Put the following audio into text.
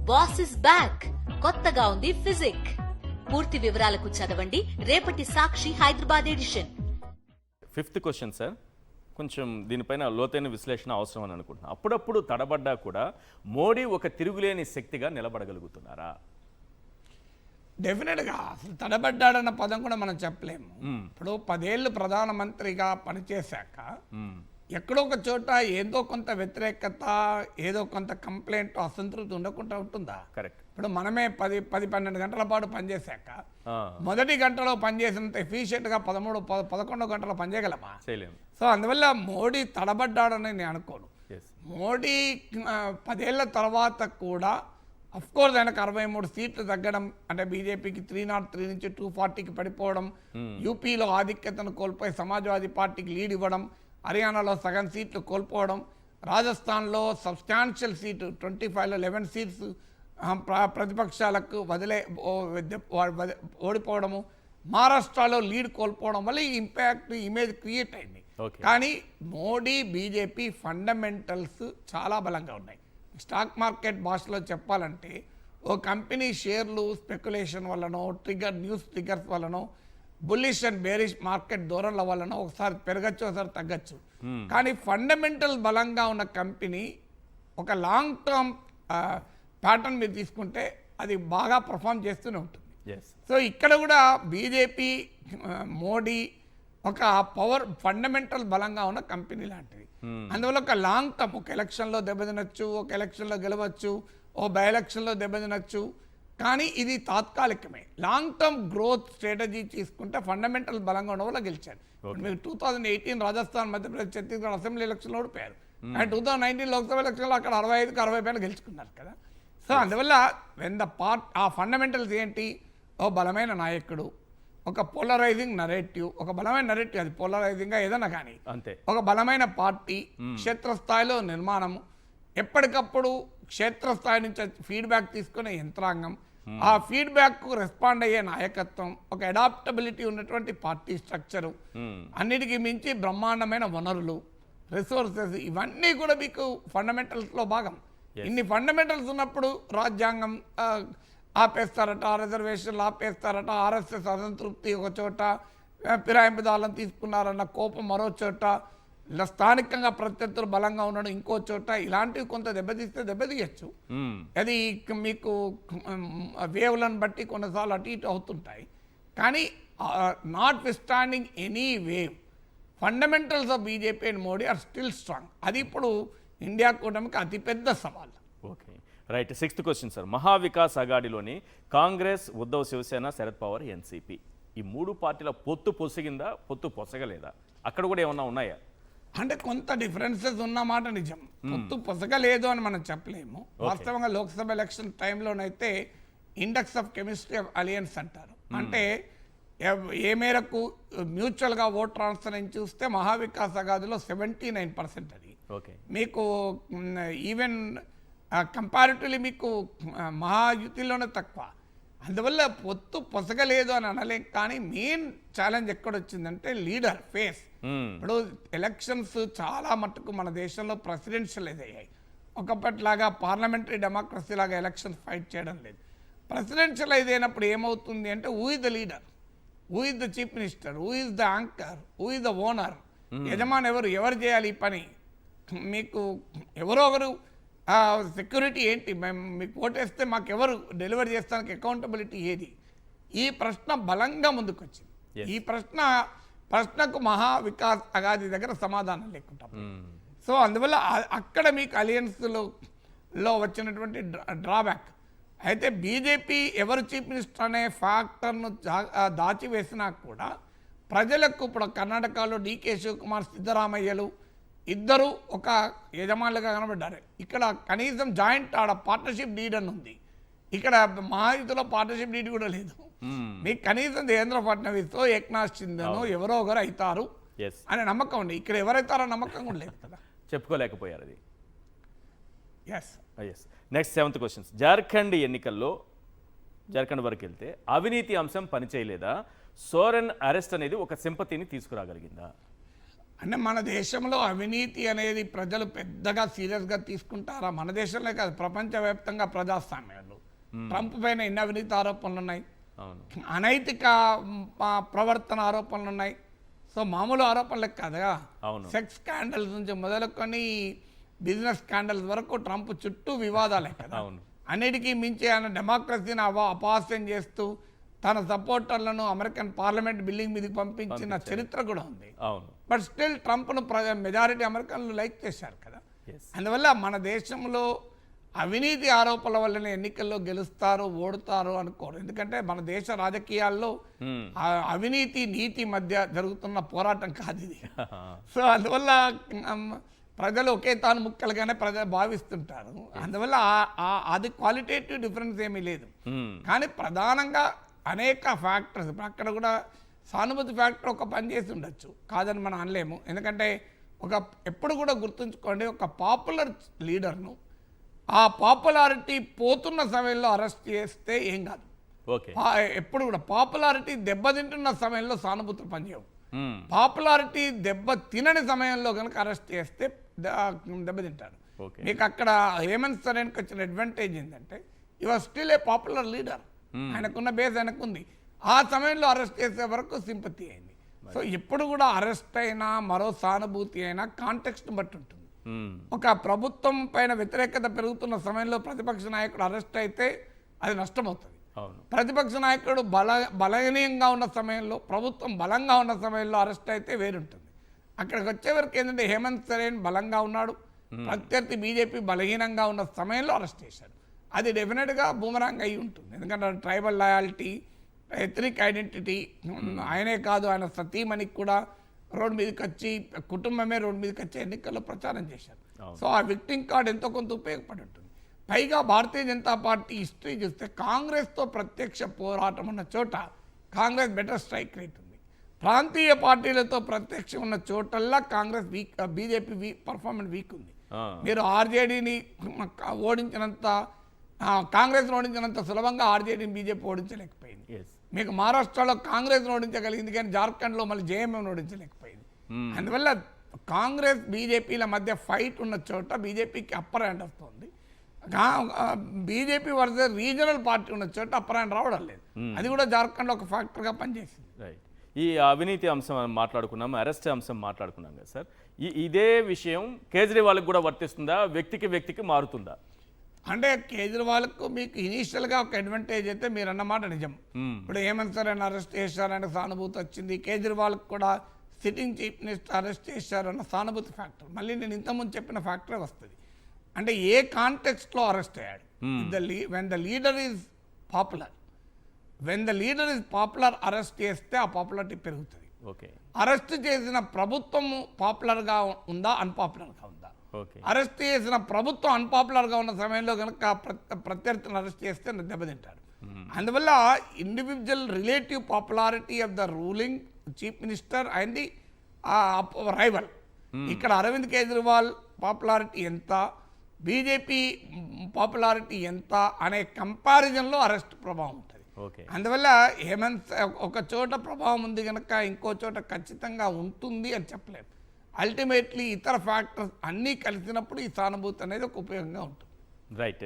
Boss is back, కొత్తగా ఉంది physique. పూర్తి వివరాలకు చదవండి రేపటి Sakshi Hyderabad edition. 5th question sir, కొంచెం దీనిపైన లోతైన విశ్లేషణ అవసరం అని అనుకుంటున్నాను. అప్పుడప్పుడు తడబడ్డా కూడా మోడీ ఒక తిరుగులేని శక్తిగా నిలబడగలుగుతున్నారా? డెఫినెట్గా అసలు తడబడ్డాడన్న పదం కూడా మనం చెప్పలేము. ఇప్పుడు 10 ఏళ్ళు ప్రధానమంత్రిగా పనిచేశాక ఎక్కడో ఒక చోట ఏదో కొంత వ్యతిరేకత, ఏదో కొంత కంప్లైంట్, అసంతృప్తి ఉండకుండా ఉంటుందా? కరెక్ట్. ఇప్పుడు మనమే 10-12 గంటల పాటు పనిచేశాక మొదటి గంటలో పనిచేసినంత ఎఫిషియెంట్గా 11 గంటలు పనిచేయగలమా? చేయలేము. సో అందువల్ల మోడీ తడబడ్డాడని నేను అనుకోను. మోడీ 10 ఏళ్ల తర్వాత కూడా అఫ్కోర్స్ ఆయనకు 63 సీట్లు తగ్గడం, అంటే బీజేపీకి 303 నుంచి 240కి పడిపోవడం, యూపీలో ఆధిక్యతను కోల్పోయి సమాజ్వాదీ పార్టీకి లీడ్ ఇవ్వడం, హర్యానాలో సగం సీట్లు కోల్పోవడం, రాజస్థాన్లో సబ్స్టాన్షియల్ సీటు 25లో 11 సీట్స్ ప్రతిపక్షాలకు ఓడిపోవడము, మహారాష్ట్రలో లీడ్ కోల్పోవడం వల్ల ఈ ఇంపాక్ట్ ఇమేజ్ క్రియేట్ అయింది. కానీ మోడీ బీజేపీ ఫండమెంటల్స్ చాలా బలంగా ఉన్నాయి. స్టాక్ మార్కెట్ భాషలో చెప్పాలంటే ఓ కంపెనీ షేర్లు స్పెక్యులేషన్ వల్లనో, న్యూస్ ట్రిగర్స్ వల్లనో, బుల్లిష్ అండ్ బేరిష్ మార్కెట్ ధోరణుల వలన ఒకసారి పెరగచ్చు, ఒకసారి తగ్గచ్చు. కానీ ఫండమెంటల్ బలంగా ఉన్న కంపెనీ ఒక లాంగ్ టర్మ్ ప్యాటర్న్ మీరు తీసుకుంటే అది బాగా పర్ఫామ్ చేస్తూనే ఉంటుంది. సో ఇక్కడ కూడా బీజేపీ, మోడీ ఒక పవర్ ఫండమెంటల్ బలంగా ఉన్న కంపెనీ లాంటిది. అందువల్ల ఒక లాంగ్ టర్మ్, ఒక ఎలక్షన్లో దెబ్బతినొచ్చు, ఒక ఎలక్షన్లో గెలవచ్చు, ఓ బై ఎలక్షన్లో దెబ్బతినొచ్చు, కానీ ఇది తాత్కాలికమే. లాంగ్ టర్మ్ గ్రోత్ స్ట్రాటజీ తీసుకుంటే ఫండమెంటల్ బలంగా ఉన్న వల్ల గెలిచారు. మీరు 2018 రాజస్థాన్, మధ్యప్రదేశ్, ఛత్తీస్గఢ్ అసెంబ్లీ ఎలక్షన్లో ఓడిపోయారు. అండ్ 2019 లోక్సభ ఎలక్షన్లో అక్కడ 65కి 60 పైన గెలుచుకున్నారు కదా. సో అందువల్ల ఆ ఫండమెంటల్స్ ఏంటి? ఓ బలమైన నాయకుడు, ఒక పోలరైజింగ్ నరేటివ్, ఒక బలమైన నరేటివ్, అది పోలరైజింగ్గా ఏదైనా కానీ అంతే, ఒక బలమైన పార్టీ, క్షేత్రస్థాయిలో నిర్మాణము, ఎప్పటికప్పుడు క్షేత్రస్థాయి నుంచి ఫీడ్బ్యాక్ తీసుకునే యంత్రాంగం, ఆ ఫీడ్బ్యాక్కు రెస్పాండ్ అయ్యే నాయకత్వం, ఒక అడాప్టబిలిటీ ఉన్నటువంటి పార్టీ స్ట్రక్చరు, అన్నిటికీ మించి బ్రహ్మాండమైన వనరులు, రిసోర్సెస్, ఇవన్నీ కూడా మీకు ఫండమెంటల్స్లో భాగం. ఇన్ని ఫండమెంటల్స్ ఉన్నప్పుడు రాజ్యాంగం ఆపేస్తారట, రిజర్వేషన్లు ఆపేస్తారట, ఆర్ఎస్ఎస్ అసంతృప్తి ఒక చోట, ఫిరాయింపుదారులను తీసుకున్నారన్న కోపం మరో చోట, ఇలా స్థానికంగా ప్రత్యర్థులు బలంగా ఉండడం ఇంకో చోట, ఇలాంటివి కొంత దెబ్బతీయచ్చు. అది మీకు వేవ్లను బట్టి కొన్నిసార్లు అటు ఇటు అవుతుంటాయి. కానీ notwithstanding any wave, fundamentals of BJP and Modi are still strong. అది ఇప్పుడు ఇండియా కూటమికి అతిపెద్ద సవాల్. Okay, right. 6th question sir, మహావికాస్ అఘాడీలోని కాంగ్రెస్, ఉద్ధవ్, శివసేన, శరద్ పవార్, ఎన్సీపీ, ఈ 3 పార్టీల పొత్తు పొసిగిందా, పొత్తు పొసగలేదా? అక్కడ కూడా ఏమన్నా ఉన్నాయా? అంటే కొంత డిఫరెన్సెస్ ఉన్నమాట నిజం. పొత్తు పొసగలేదు అని మనం చెప్పలేము. వాస్తవంగా లోక్సభ ఎలక్షన్ టైంలోనైతే index of chemistry of alliance అంటారు. అంటే ఏ మేరకు మ్యూచువల్గా ఓట్ ట్రాన్స్ఫర్ అని చూస్తే మహావికాస్ అఘాడీలో 79%. అది మీకు ఈవెన్ కంపారిటివ్లీ మీకు మహాయుతిలోనే తక్కువ. అందువల్ల పొత్తు పొసగలేదు అని అనలేం. కానీ మెయిన్ ఛాలెంజ్ ఎక్కడొచ్చిందంటే లీడర్ ఫేస్. ఇప్పుడు ఎలక్షన్స్ చాలా మట్టుకు మన దేశంలో ప్రెసిడెన్షియలైజ్ అయ్యాయి. ఒకప్పటిలాగా పార్లమెంటరీ డెమోక్రసీ లాగా ఎలక్షన్స్ ఫైట్ చేయడం లేదు. ప్రెసిడెన్షియలైజ్ అయినప్పుడు ఏమవుతుంది అంటే who is the leader, who is the chief minister, who is the anchor, who is the owner, యజమాని ఎవరు చేయాలి ఈ పని, మీకు ఎవరో ఒకరు సెక్యూరిటీ ఏంటి, మేము మీకు ఓటేస్తే మాకు ఎవరు డెలివరీ చేస్తానికి అకౌంటబిలిటీ ఏది, ఈ ప్రశ్న బలంగా ముందుకొచ్చింది. ఈ ప్రశ్నకు మహావికాస్ అఘాడీ దగ్గర సమాధానం లేకుండా. సో అందువల్ల అక్కడ మీకు అలియన్స్లో వచ్చినటువంటి డ్రాబ్యాక్. అయితే బీజేపీ ఎవరు చీఫ్ మినిస్టర్ అనే ఫ్యాక్టర్ను దాచివేసినా కూడా ప్రజలకు ఇప్పుడు కర్ణాటకలో డీకే శివకుమార్, సిద్ధరామయ్యలు ఇద్దరు ఒక యజమానులుగా కనబడ్డారు. ఇక్కడ కనీసం జాయింట్ ఆడ పార్ట్నర్షిప్ డీడ్ అని ఉంది. ఇక్కడ మహాయుతిలో పార్ట్నర్షిప్ డీడ్ కూడా లేదు. మీకు కనీసం దేవేంద్ర ఫడ్నవీస్, ఏక్నాథ్ షిందేనో ఎవరో ఒకరు అవుతారు అనే నమ్మకం ఉంది. ఇక్కడ ఎవరైతారో నమ్మకం కూడా లేదు కదా, చెప్పుకోలేకపోయారు అది. Yes. Next 7th question, Jharkhand ఎన్నికల్లో, జార్ఖండ్ వరకు వెళ్తే అవినీతి అంశం పనిచేయలేదా? సోరెన్ అరెస్ట్ అనేది ఒక సింపతిని తీసుకురాగలిగిందా? అంటే మన దేశంలో అవినీతి అనేది ప్రజలు పెద్దగా సీరియస్గా తీసుకుంటారా? మన దేశంలో కాదు, ప్రపంచవ్యాప్తంగా ప్రజాస్వామ్యాలు ట్రంప్ పైన ఎన్ని అవినీతి ఆరోపణలు ఉన్నాయి, అవును. అనైతిక ప్రవర్తన ఆరోపణలు ఉన్నాయి. సో మామూలు ఆరోపణలే కదా. అవును. సెక్స్ స్కాండల్స్ నుంచి మొదలుకొని బిజినెస్ స్కాండల్స్ వరకు ట్రంప్ చుట్టూ వివాదాలే కదా. అవును. అన్నిటికీ మించి ఆయన డెమోక్రసీని అపహాస్యం చేస్తూ తన సపోర్టర్లను అమెరికన్ పార్లమెంట్ బిల్డింగ్ మీదకి పంపించిన చరిత్ర కూడా ఉంది. అవును. బట్ స్టిల్ ట్రంప్ను మెజారిటీ అమెరికన్లు లైక్ చేశారు కదా. Yes. అందువల్ల మన దేశంలో అవినీతి ఆరోపణల వల్లనే ఎన్నికల్లో గెలుస్తారు ఓడుతారు అనుకోరు. ఎందుకంటే మన దేశ రాజకీయాల్లో ఆ అవినీతి నీతి మధ్య జరుగుతున్న పోరాటం కాదు ఇది. సో అందువల్ల ప్రజలు ఒకే తాను ముక్కలుగానే ప్రజలు భావిస్తుంటారు. అందువల్ల అది క్వాలిటేటివ్ డిఫరెన్స్ ఏమీ లేదు. కానీ ప్రధానంగా అనేక ఫ్యాక్టర్స్, ఇప్పుడు అక్కడ కూడా సానుభూతి ఫ్యాక్టర్ ఒక పని చేసి ఉండొచ్చు, కాదని మనం అనలేము. ఎందుకంటే ఎప్పుడు కూడా గుర్తుంచుకోండి, ఒక పాపులర్ లీడర్ను ఆ పాపులారిటీ పోతున్న సమయంలో అరెస్ట్ చేస్తే ఏం కాదు. ఓకే. ఎప్పుడు కూడా పాపులారిటీ దెబ్బతింటున్న సమయంలో సానుభూతులు పనిచేయవు. పాపులారిటీ దెబ్బ తినని సమయంలో కనుక అరెస్ట్ చేస్తే దెబ్బతింటాడు. మీకు అక్కడ హేమంత్ సోరెన్కి వచ్చిన అడ్వాంటేజ్ ఏంటంటే ఈ was still a popular leader, ఆయనకున్న బేస్ ఆయనకుంది. ఆ సమయంలో అరెస్ట్ చేసే వరకు సింపతి అయింది. సో ఎప్పుడు కూడా అరెస్ట్ అయినా మరో సానుభూతి అయినా కాంటెక్స్ట్ బట్టి ఉంటుంది. ఒక ప్రభుత్వం పైన వ్యతిరేకత పెరుగుతున్న సమయంలో ప్రతిపక్ష నాయకుడు అరెస్ట్ అయితే అది నష్టమవుతుంది. ప్రతిపక్ష నాయకుడు బలహీనంగా ఉన్న సమయంలో, ప్రభుత్వం బలంగా ఉన్న సమయంలో అరెస్ట్ అయితే వేరుంటుంది. అక్కడికి వచ్చేవరకు ఏంటంటే హేమంత్ సోరెన్ బలంగా ఉన్నాడు, ప్రత్యర్థి బీజేపీ బలహీనంగా ఉన్న సమయంలో అరెస్ట్ చేశాడు. అది డెఫినెట్గా బూమరాంగ్ అయి ఉంటుంది. ఎందుకంటే ట్రైబల్ లాయాలిటీ, ఎథనిక్ ఐడెంటిటీ, ఆయనే కాదు ఆయన సతీమణికి కూడా రోడ్డు మీదకి వచ్చి, కుటుంబమే రోడ్డు మీదకి వచ్చి ఎన్నికల్లో ప్రచారం చేశారు. సో ఆ విక్టింగ్ కార్డ్ ఎంతో కొంత ఉపయోగపడి ఉంటుంది. పైగా భారతీయ జనతా పార్టీ హిస్టరీ చూస్తే కాంగ్రెస్తో ప్రత్యక్ష పోరాటం ఉన్న చోట కాంగ్రెస్ బెటర్ స్ట్రైక్ రేట్ ఉంది. ప్రాంతీయ పార్టీలతో ప్రత్యక్షం ఉన్న చోటల్లా Congress weak, BJP performance weak ఉంది. మీరు ఆర్జేడీని ఓడించినంత, కాంగ్రెస్ను ఓడించినంత సులభంగా ఆర్జేడీని బీజేపీ ఓడించలేకపోయింది. మీకు మహారాష్ట్రలో కాంగ్రెస్ను ఓడించగలిగింది కానీ జార్ఖండ్లో మళ్ళీ జేఎంఎంను ఓడించలేకపోయింది. అందువల్ల కాంగ్రెస్ బీజేపీల మధ్య ఫైట్ ఉన్న చోట బీజేపీకి అప్పర్ హ్యాండ్ వస్తుంది. బీజేపీ వర్సెస్ రీజనల్ పార్టీ ఉన్న చోట అప్పర్ హ్యాండ్ రావడం లేదు. అది కూడా జార్ఖండ్లో ఒక ఫ్యాక్టర్గా పనిచేసింది. రైట్. ఈ అవినీతి అంశం మాట్లాడుకున్నాము, అరెస్ట్ అంశం మాట్లాడుకున్నాం కదా సార్, ఇదే విషయం కేజ్రీవాల్కి కూడా వర్తిస్తుందా, వ్యక్తికి మారుతుందా? అంటే కేజ్రీవాల్కు మీకు ఇనీషియల్గా ఒక అడ్వాంటేజ్ అయితే మీరు అన్నమాట నిజం. ఇప్పుడు హేమంత్ సోరెన్ అరెస్ట్ చేశారనే సానుభూతి వచ్చింది, కేజ్రీవాల్కి కూడా సిట్టింగ్ చీఫ్ మినిస్టర్ అరెస్ట్ చేశారన్న సానుభూతి ఫ్యాక్టర్ మళ్ళీ నేను ఇంతకుముందు చెప్పిన ఫ్యాక్టరే వస్తుంది. అంటే ఏ కాంటెక్స్ట్లో అరెస్ట్ అయ్యాడు. When the leader is popular, arrest చేస్తే ఆ పాపులారిటీ పెరుగుతుంది. అరెస్ట్ చేసిన ప్రభుత్వం పాపులర్గా ఉందా, అన్పాపులర్గా ఉందా? అరెస్ట్ చేసిన ప్రభుత్వం అన్పాపులర్గా ఉన్న సమయంలో కనుక ప్రత్యర్థులను అరెస్ట్ చేస్తే దెబ్బతింటాడు. అందువల్ల individual relative popularity of the ruling chief minister and the rival, ఇక్కడ అరవింద్ కేజ్రీవాల్ పాపులారిటీ ఎంత, బీజేపీ పాపులారిటీ ఎంత అనే కంపారిజన్లో అరెస్ట్ ప్రభావం ఉంటుంది. అందువల్ల హేమంత్ ఒక చోట ప్రభావం ఉంది కనుక ఇంకో చోట ఖచ్చితంగా ఉంటుంది అని చెప్పలేము. అల్టిమేట్లీ ఇతర ఫ్యాక్టర్స్ అన్నీ కలిసినప్పుడు ఈ సానుభూతి అనేది ఒక ఉపయోగంగా ఉంటుంది. రైట్.